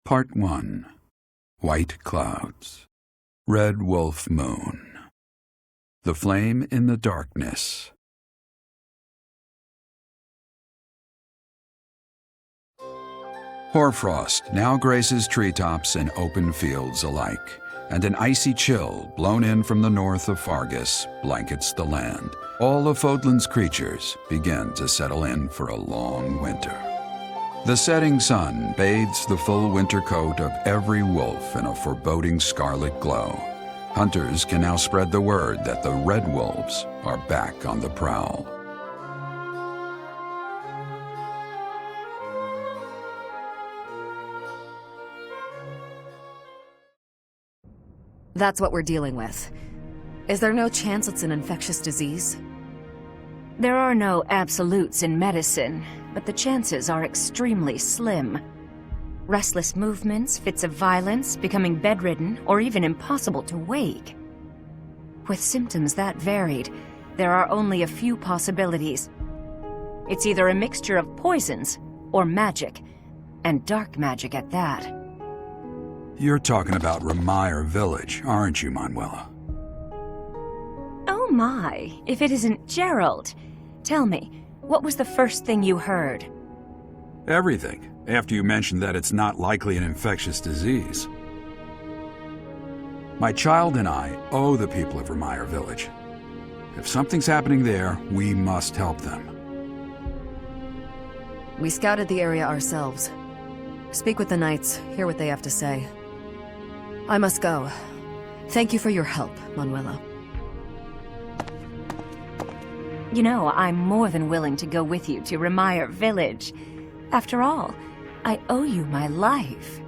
Part 1. White Clouds. Red Wolf Moon. The Flame in the Darkness. Hoarfrost now graces treetops and open fields alike, and an icy chill blown in from the north of Fargus blankets the land. All of Fodlan's creatures begin to settle in for a long winter. The setting sun bathes the full winter coat of every wolf in a foreboding scarlet glow. Hunters can now spread the word that the red wolves are back on the prowl. That's what we're dealing with. Is there no chance it's an infectious disease? There are no absolutes in medicine, but the chances are extremely slim. Restless movements, fits of violence, becoming bedridden, or even impossible to wake. With symptoms that varied, there are only a few possibilities. It's either a mixture of poisons or magic, and dark magic at that. You're talking about Remire Village, aren't you, Manuela? Oh my, if it isn't Gerald. Tell me, what was the first thing you heard? Everything, after you mentioned that it's not likely an infectious disease. My child and I owe the people of Remire Village. If something's happening there, we must help them. We scouted the area ourselves. Speak with the knights, hear what they have to say. I must go. Thank you for your help, Manuela. You know, I'm more than willing to go with you to Remire Village. After all, I owe you my life.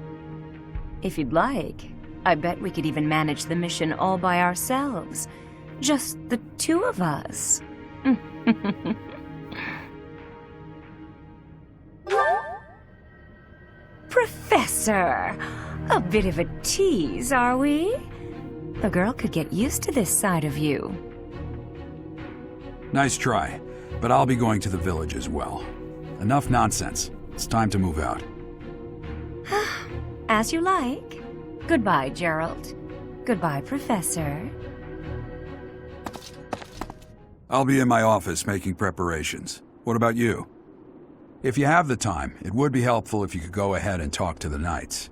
If you'd like, I bet we could even manage the mission all by ourselves. Just the two of us. Professor! A bit of a tease, are we? A girl could get used to this side of you. Nice try, but I'll be going to the village as well. Enough nonsense. It's time to move out. As you like. Goodbye, Gerald. Goodbye, Professor. I'll be in my office making preparations. What about you? If you have the time, it would be helpful if you could go ahead and talk to the knights.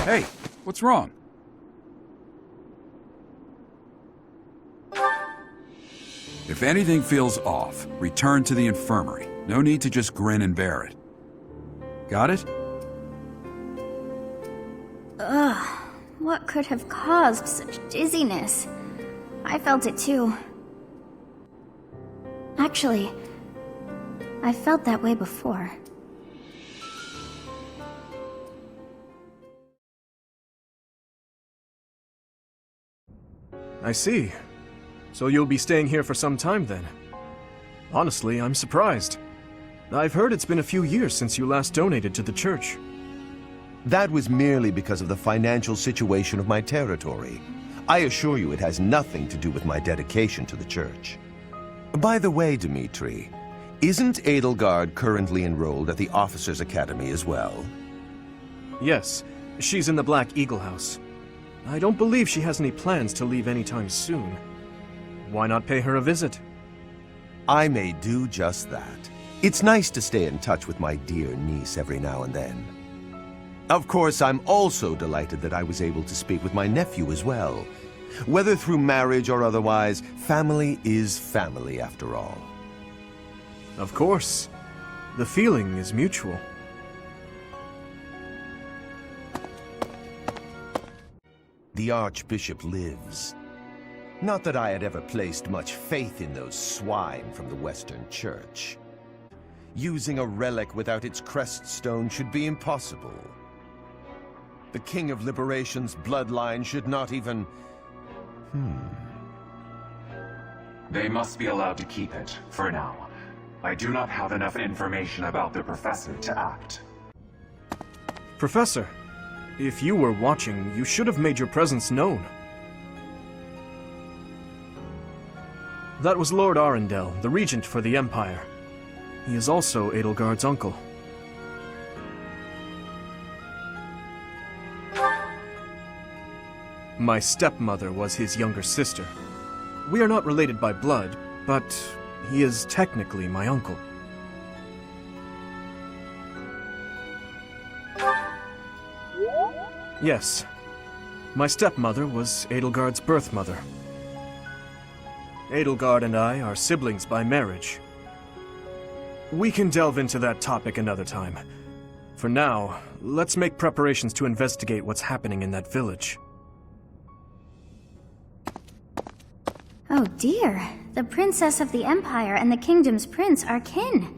Hey, what's wrong? If anything feels off, return to the infirmary. No need to just grin and bear it. Got it? Ugh, what could have caused such dizziness? I felt it too. Actually, I felt that way before. I see. So you'll be staying here for some time then? Honestly, I'm surprised. I've heard it's been a few years since you last donated to the church. That was merely because of the financial situation of my territory. I assure you it has nothing to do with my dedication to the church. By the way, Dimitri, isn't Edelgard currently enrolled at the Officers' Academy as well? Yes, she's in the Black Eagle House. I don't believe she has any plans to leave anytime soon. Why not pay her a visit? I may do just that. It's nice to stay in touch with my dear niece every now and then. Of course, I'm also delighted that I was able to speak with my nephew as well. Whether through marriage or otherwise, family is family after all. Of course. The feeling is mutual. The Archbishop lives. Not that I had ever placed much faith in those swine from the Western Church. Using a relic without its crest stone should be impossible. The King of Liberation's bloodline should not even... They must be allowed to keep it, for now. I do not have enough information about the Professor to act. Professor, if you were watching, you should have made your presence known. That was Lord Arundel, the Regent for the Empire. He is also Edelgard's uncle. My stepmother was his younger sister. We are not related by blood, but he is technically my uncle. Yes. My stepmother was Edelgard's birth mother. Edelgard and I are siblings by marriage. We can delve into that topic another time. For now, let's make preparations to investigate what's happening in that village. Oh dear, the princess of the Empire and the kingdom's prince are kin.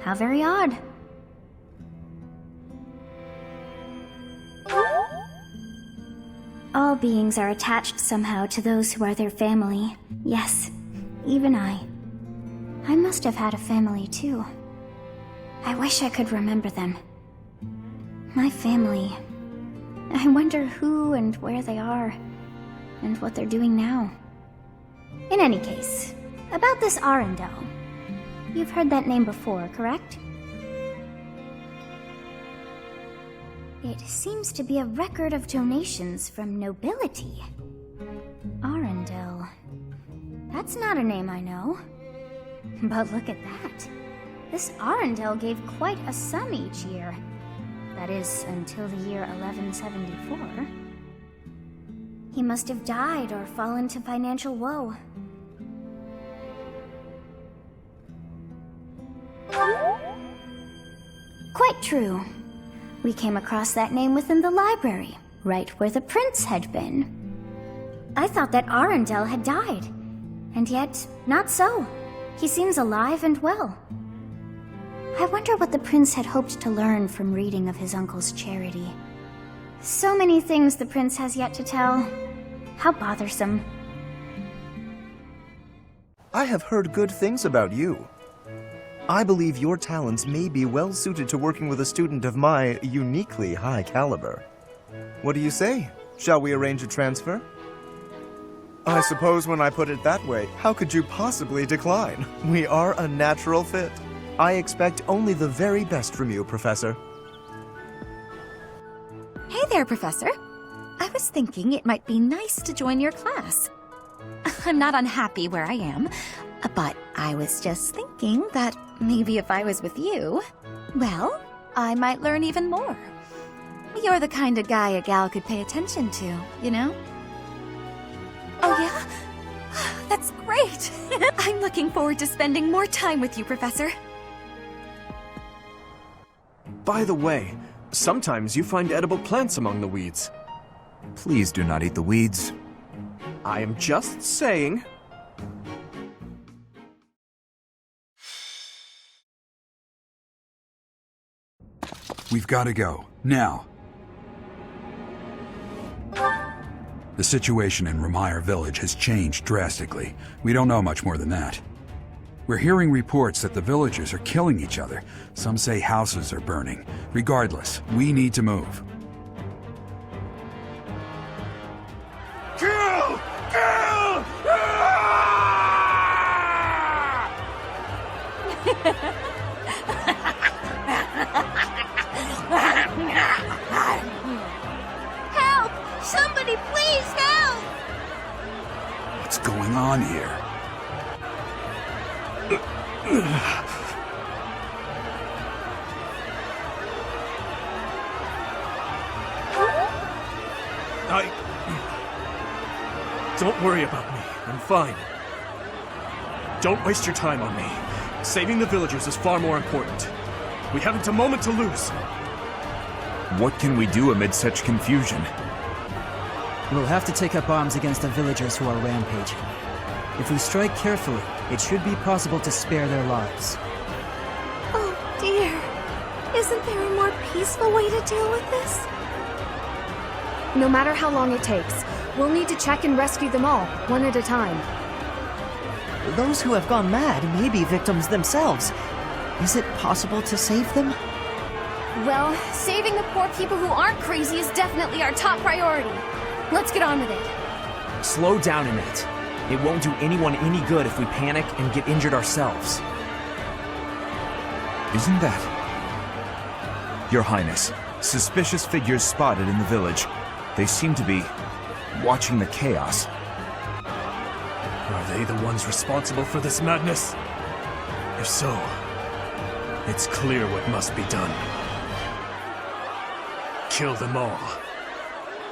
How very odd. All beings are attached somehow to those who are their family. Yes, even I. I must have had a family too. I wish I could remember them. My family. I wonder who and where they are, and what they're doing now. In any case, about this Arundel. You've heard that name before, correct? It seems to be a record of donations from nobility. Arundel. That's not a name I know. But look at that. This Arundel gave quite a sum each year. That is, until the year 1174. He must have died or fallen to financial woe. Quite true. We came across that name within the library, right where the prince had been. I thought that Arundel had died, and yet, not so. He seems alive and well. I wonder what the prince had hoped to learn from reading of his uncle's charity. So many things the prince has yet to tell. How bothersome. I have heard good things about you. I believe your talents may be well suited to working with a student of my uniquely high caliber. What do you say? Shall we arrange a transfer? I suppose when I put it that way, how could you possibly decline? We are a natural fit. I expect only the very best from you, Professor. Hey there, Professor. I was thinking it might be nice to join your class. I'm not unhappy where I am, but I was just thinking that maybe if I was with you, well, I might learn even more. You're the kind of guy a gal could pay attention to, you know? Oh yeah? That's great! I'm looking forward to spending more time with you, Professor. By the way, sometimes you find edible plants among the weeds. Please do not eat the weeds. I am just saying. We've got to go. Now. The situation in Remire Village has changed drastically. We don't know much more than that. We're hearing reports that the villagers are killing each other. Some say houses are burning. Regardless, we need to move. Kill! Kill! Help! Somebody please help! What's going on here? Don't worry about me. I'm fine. Don't waste your time on me. Saving the villagers is far more important. We haven't a moment to lose. What can we do amid such confusion? We'll have to take up arms against the villagers who are rampaging. If we strike carefully, it should be possible to spare their lives. Oh dear. Isn't there a more peaceful way to deal with this? No matter how long it takes, we'll need to check and rescue them all, one at a time. Those who have gone mad may be victims themselves. Is it possible to save them? Well, saving the poor people who aren't crazy is definitely our top priority. Let's get on with it. Slow down a minute. It won't do anyone any good if we panic and get injured ourselves. Isn't that... Your Highness, suspicious figures spotted in the village. They seem to be watching the chaos. Are they the ones responsible for this madness? If so, it's clear what must be done. Kill them all.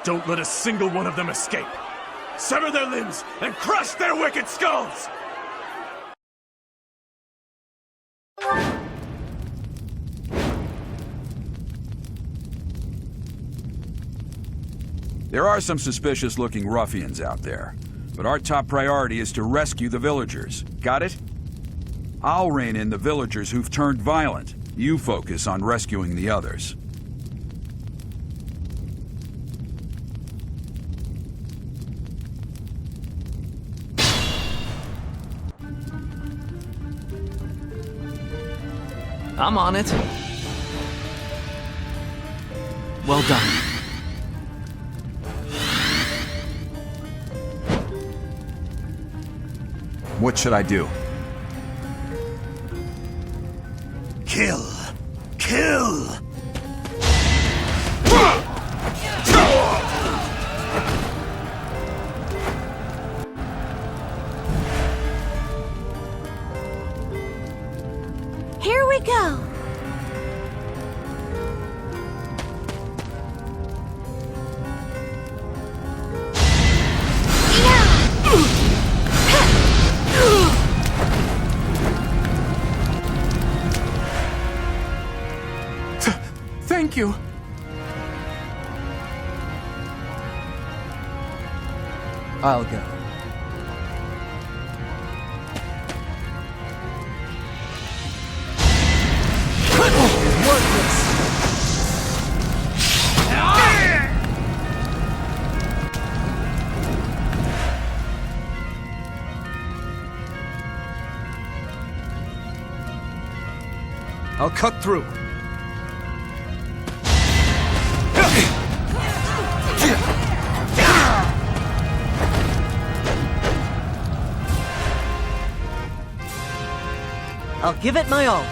Don't let a single one of them escape. Sever their limbs and crush their wicked skulls! There are some suspicious-looking ruffians out there, but our top priority is to rescue the villagers. Got it? I'll rein in the villagers who've turned violent. You focus on rescuing the others. I'm on it. Well done. What should I do? Kill! Kill! Here we go. Thank you! I'll go. I'll cut through. I'll give it my all.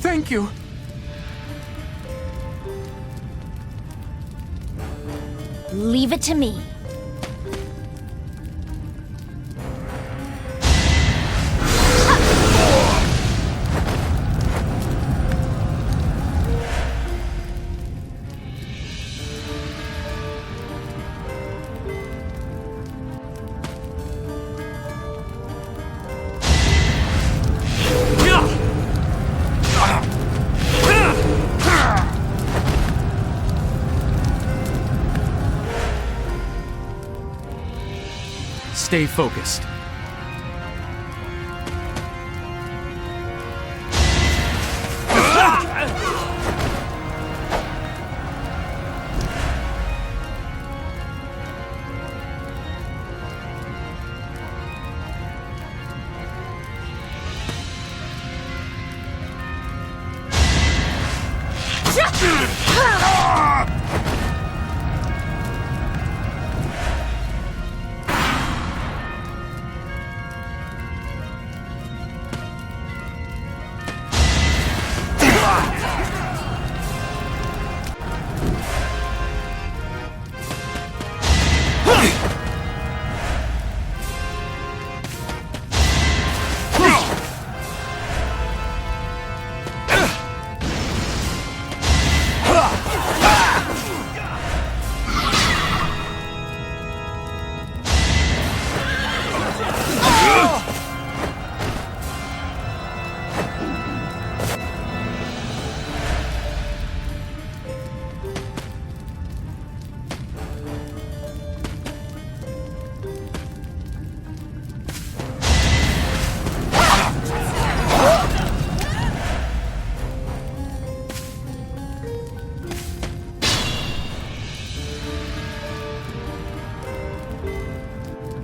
Thank you. Leave it to me. Stay focused.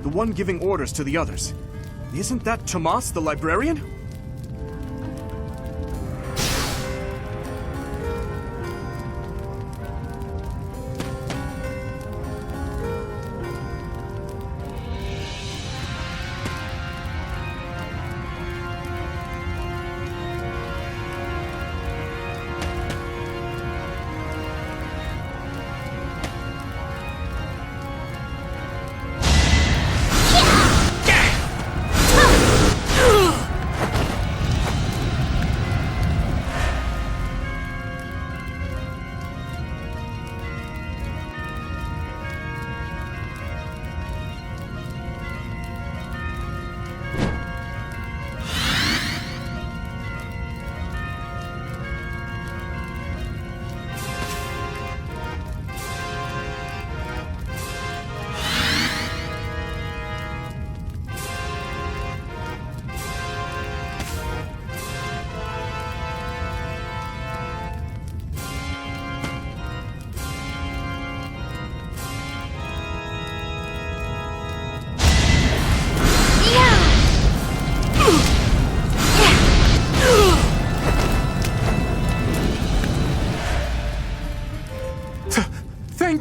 The one giving orders to the others. Isn't that Tomas, the librarian?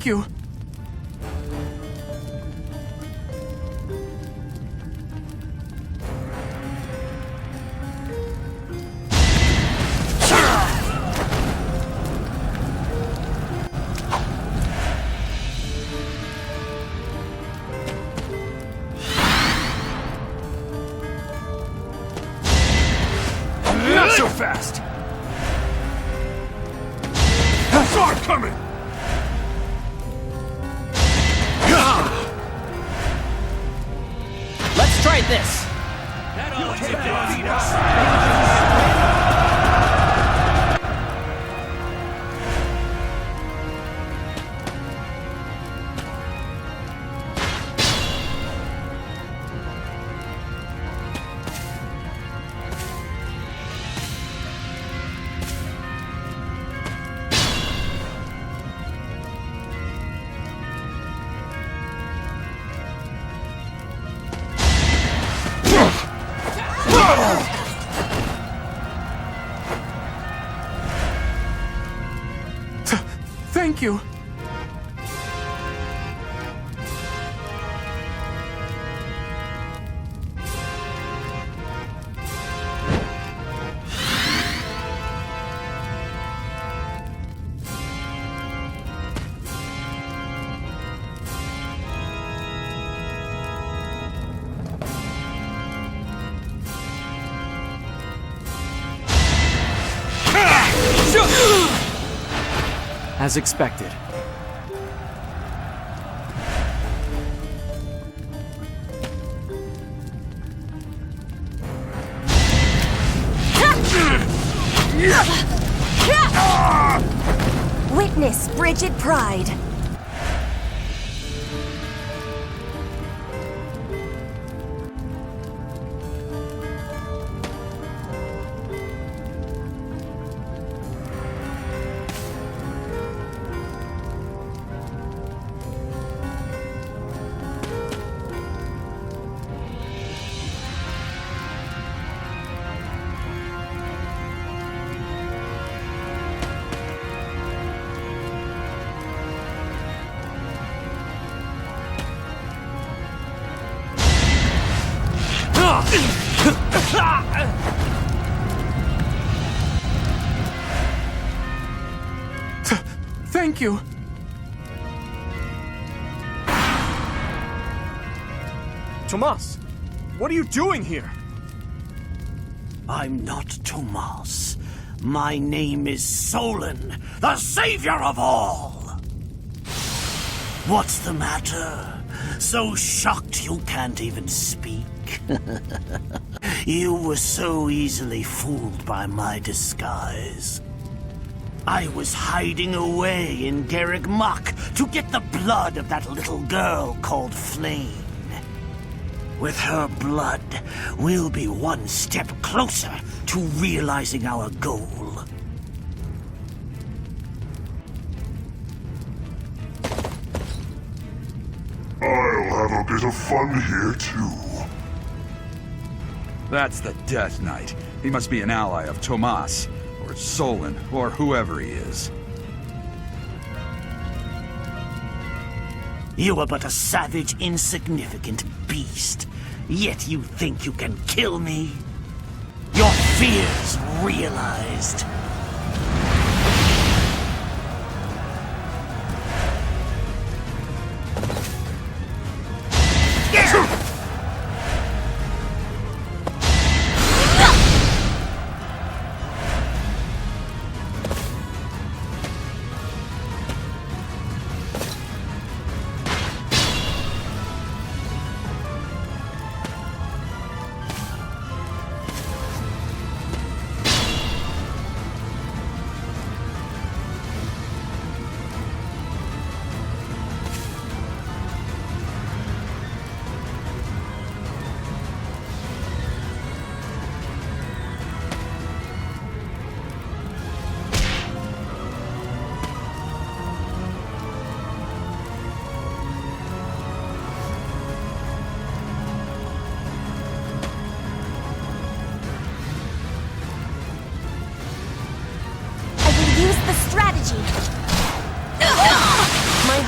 Thank you! Not so fast! Sword coming! Let's try this! Thank you! As expected. Witness frigid pride. Thank you! Tomas, what are you doing here? I'm not Tomas. My name is Solon, the savior of all! What's the matter? So shocked you can't even speak? You were so easily fooled by my disguise. I was hiding away in Garreg Mach to get the blood of that little girl called Flame. With her blood, we'll be one step closer to realizing our goal. I'll have a bit of fun here, too. That's the Death Knight. He must be an ally of Tomas, or Solon, or whoever he is. You are but a savage, insignificant beast. Yet you think you can kill me? Your fears realized.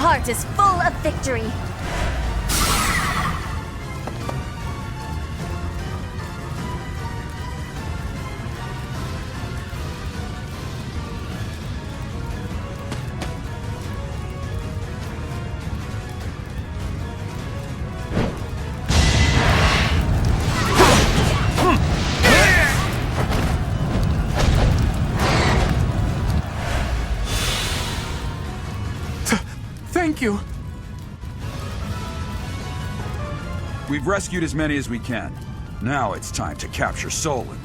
heart is full of victory. Thank you. We've rescued as many as we can. Now it's time to capture Solon.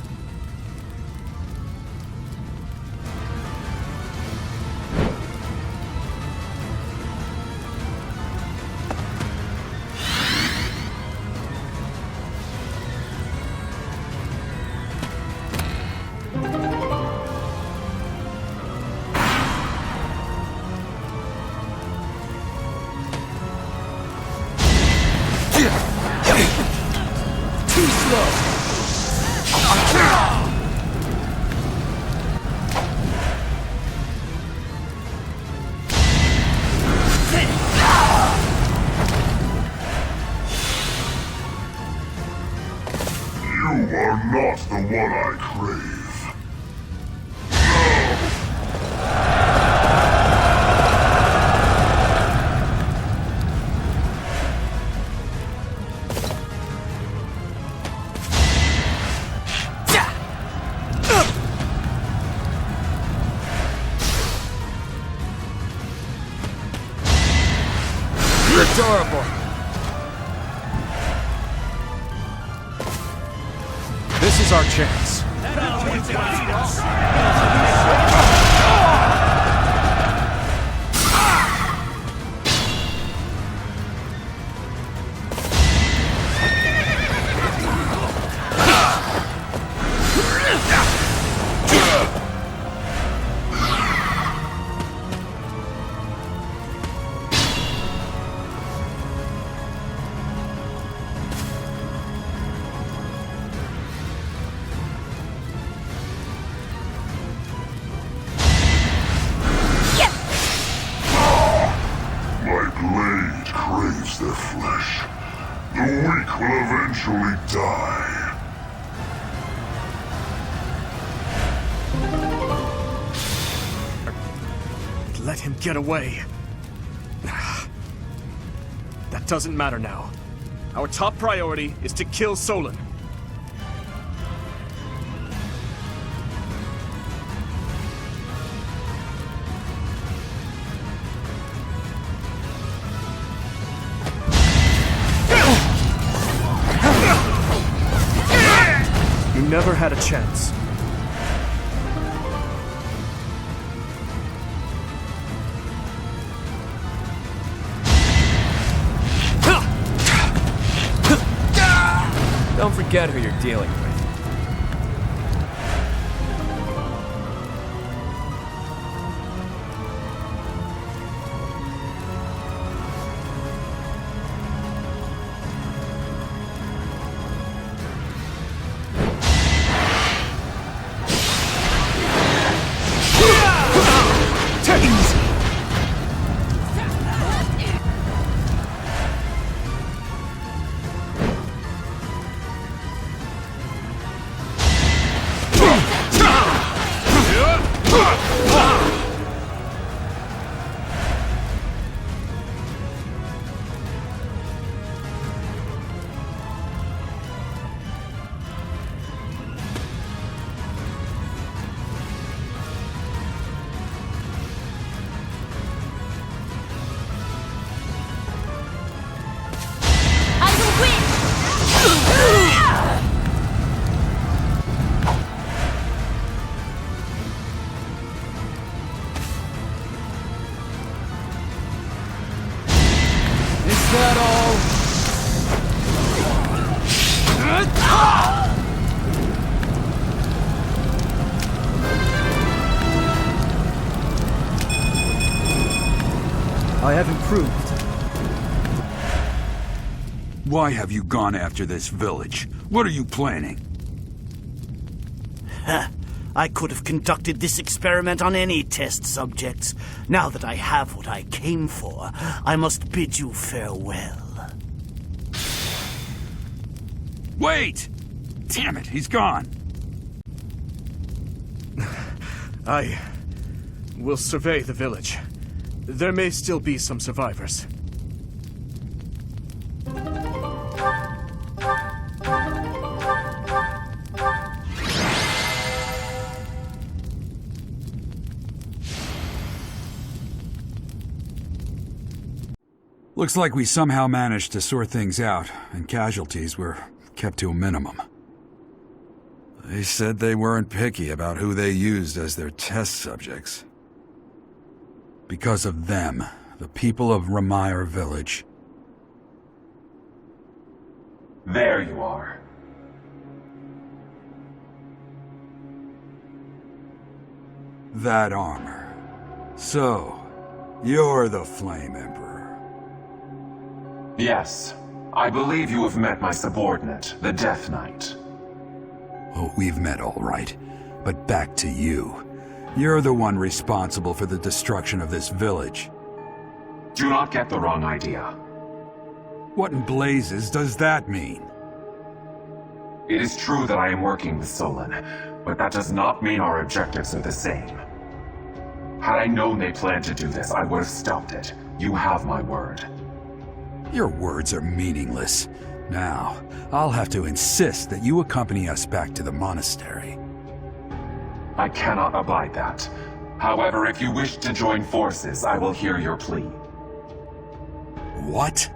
You are not the one I crave. Adorable. This is our chance. Their flesh. The weak will eventually die. Let him get away. That doesn't matter now. Our top priority is to kill Solon. Never had a chance. Don't forget who you're dealing with. I have improved. Why have you gone after this village? What are you planning? I could have conducted this experiment on any test subjects. Now that I have what I came for, I must bid you farewell. Wait! Damn it, he's gone. I will survey the village. There may still be some survivors. Looks like we somehow managed to sort things out, and casualties were kept to a minimum. They said they weren't picky about who they used as their test subjects. Because of them, the people of Remire Village. There you are. That armor. So, you're the Flame Emperor. Yes. I believe you have met my subordinate, the Death Knight. Oh, we've met all right. But back to you. You're the one responsible for the destruction of this village. Do not get the wrong idea. What in blazes does that mean? It is true that I am working with Solon, but that does not mean our objectives are the same. Had I known they planned to do this, I would have stopped it. You have my word. Your words are meaningless. Now, I'll have to insist that you accompany us back to the monastery. I cannot abide that. However, if you wish to join forces, I will hear your plea. What?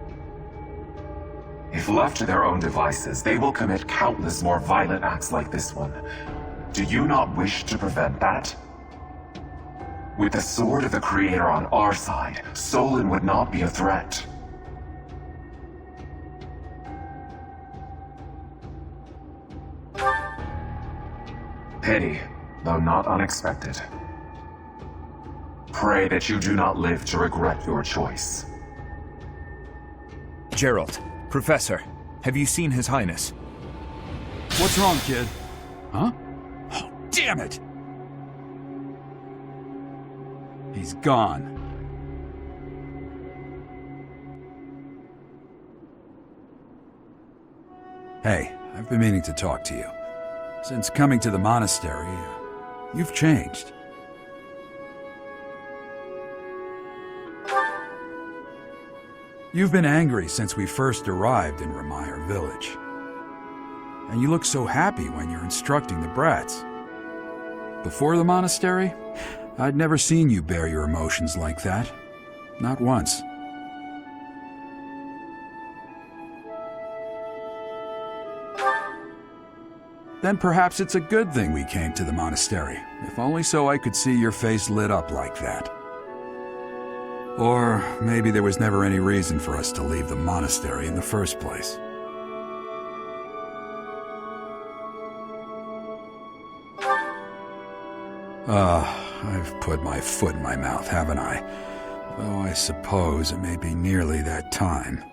If left to their own devices, they will commit countless more violent acts like this one. Do you not wish to prevent that? With the sword of the Creator on our side, Solon would not be a threat. Pity, though not unexpected. Pray that you do not live to regret your choice. Gerald, Professor, have you seen His Highness? What's wrong, kid? Huh? Oh, damn it! He's gone. Hey, I've been meaning to talk to you. Since coming to the monastery, you've changed. You've been angry since we first arrived in Remire Village. And you look so happy when you're instructing the brats. Before the monastery, I'd never seen you bear your emotions like that. Not once. Then perhaps it's a good thing we came to the monastery, if only so I could see your face lit up like that. Or maybe there was never any reason for us to leave the monastery in the first place. I've put my foot in my mouth, haven't I? Though I suppose it may be nearly that time.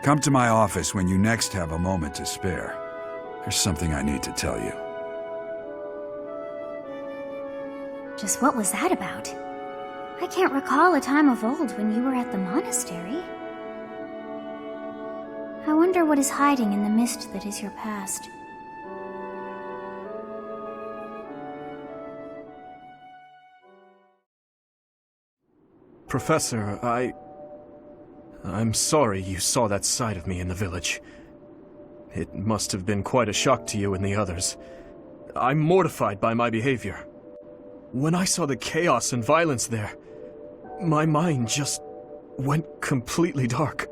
Come to my office when you next have a moment to spare. There's something I need to tell you. Just what was that about? I can't recall a time of old when you were at the monastery. I wonder what is hiding in the mist that is your past. Professor, I'm sorry you saw that side of me in the village. It must have been quite a shock to you and the others. I'm mortified by my behavior. When I saw the chaos and violence there, my mind just went completely dark.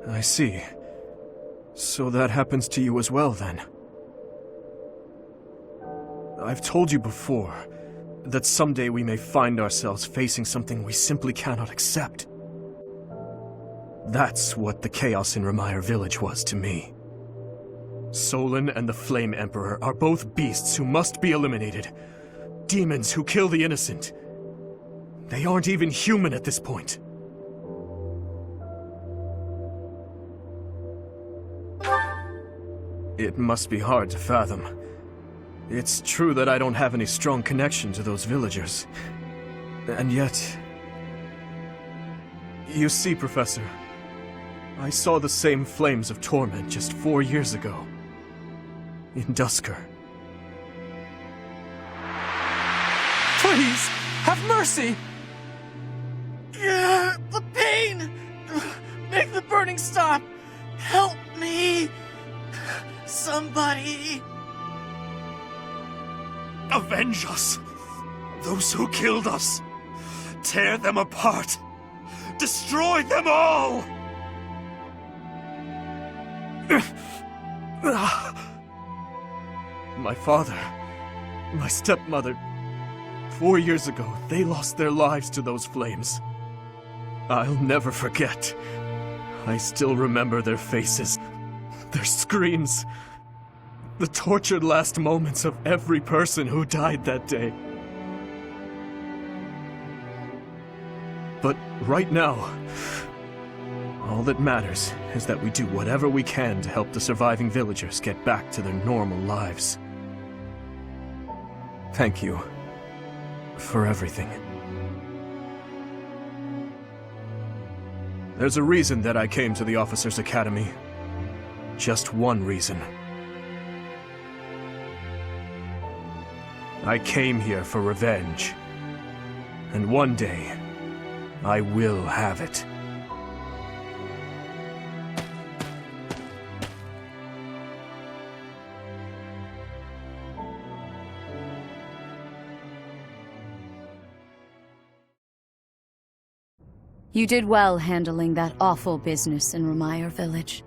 I see. So that happens to you as well, then. I've told you before that someday we may find ourselves facing something we simply cannot accept. That's what the chaos in Remire Village was to me. Solon and the Flame Emperor are both beasts who must be eliminated. Demons who kill the innocent. They aren't even human at this point. It must be hard to fathom. It's true that I don't have any strong connection to those villagers. And yet... You see, Professor, I saw the same flames of torment just 4 years ago. In Dusker. Please, have mercy! The pain! Make the burning stop! Help me! Somebody! Avenge us! Those who killed us! Tear them apart! Destroy them all! My father, my stepmother, 4 years ago, they lost their lives to those flames. I'll never forget. I still remember their faces, their screams, the tortured last moments of every person who died that day. But right now, all that matters is that we do whatever we can to help the surviving villagers get back to their normal lives. Thank you for everything. There's a reason that I came to the Officers' Academy. Just one reason. I came here for revenge. And one day, I will have it. You did well handling that awful business in Remire Village.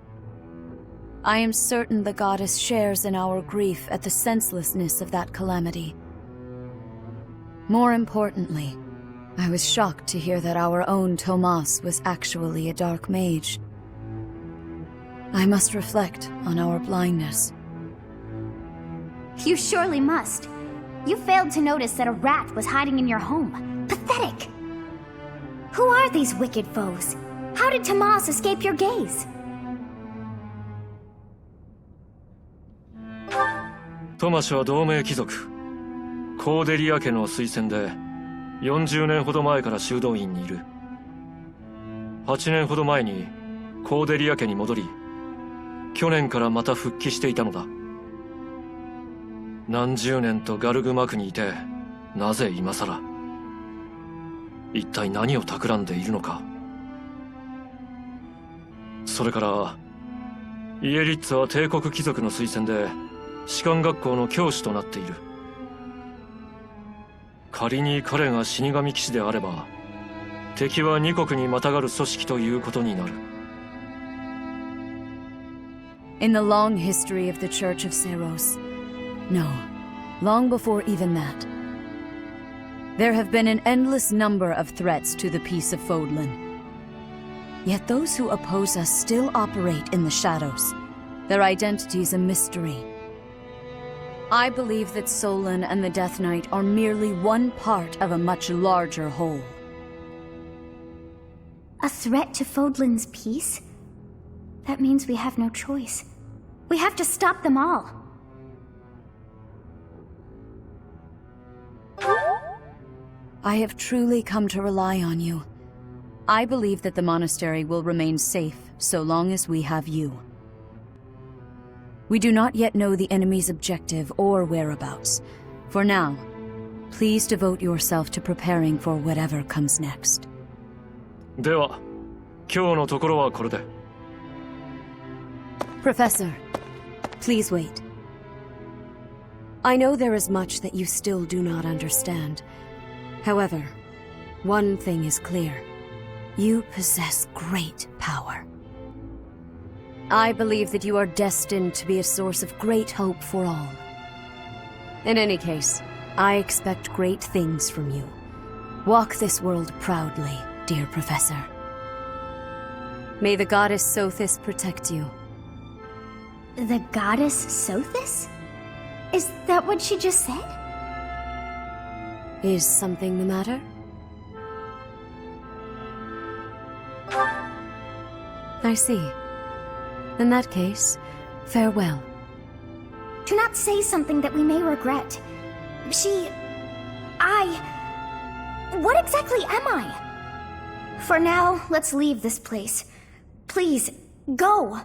I am certain the goddess shares in our grief at the senselessness of that calamity. More importantly, I was shocked to hear that our own Tomas was actually a dark mage. I must reflect on our blindness. You surely must. You failed to notice that a rat was hiding in your home. Pathetic! Who are these wicked foes? How did Tomas escape your gaze? トマシは同盟貴族コーデリア家の推薦で40年ほど前から修道院にいる。8年ほど前にコーデリア家に戻り去年からまた復帰していたのだ。何十年とガルグマクにいてなぜ今さら。一体何を企んでいるのか。それからイエリッツは帝国貴族の推薦で士官学校の教師となっている。仮に彼が死神騎士であれば敵は2国にまたがる組織ということになる。 In the long history of the Church of Seros, no, long before even that, there have been an endless number of threats to the peace of Fodlan. Yet those who oppose us still operate in the shadows, their identities a mystery. I believe that Solon and the Death Knight are merely one part of a much larger whole. A threat to Fodlan's peace? That means we have no choice. We have to stop them all. I have truly come to rely on you. I believe that the monastery will remain safe so long as we have you. We do not yet know the enemy's objective or whereabouts. For now, please devote yourself to preparing for whatever comes next. では、今日のところはこれで。 Professor, please wait. I know there is much that you still do not understand. However, one thing is clear. You possess great power. I believe that you are destined to be a source of great hope for all. In any case, I expect great things from you. Walk this world proudly, dear Professor. May the goddess Sothis protect you. The goddess Sothis? Is that what she just said? Is something the matter? I see. In that case, farewell. Do not say something that we may regret. What exactly am I? For now, let's leave this place. Please, go!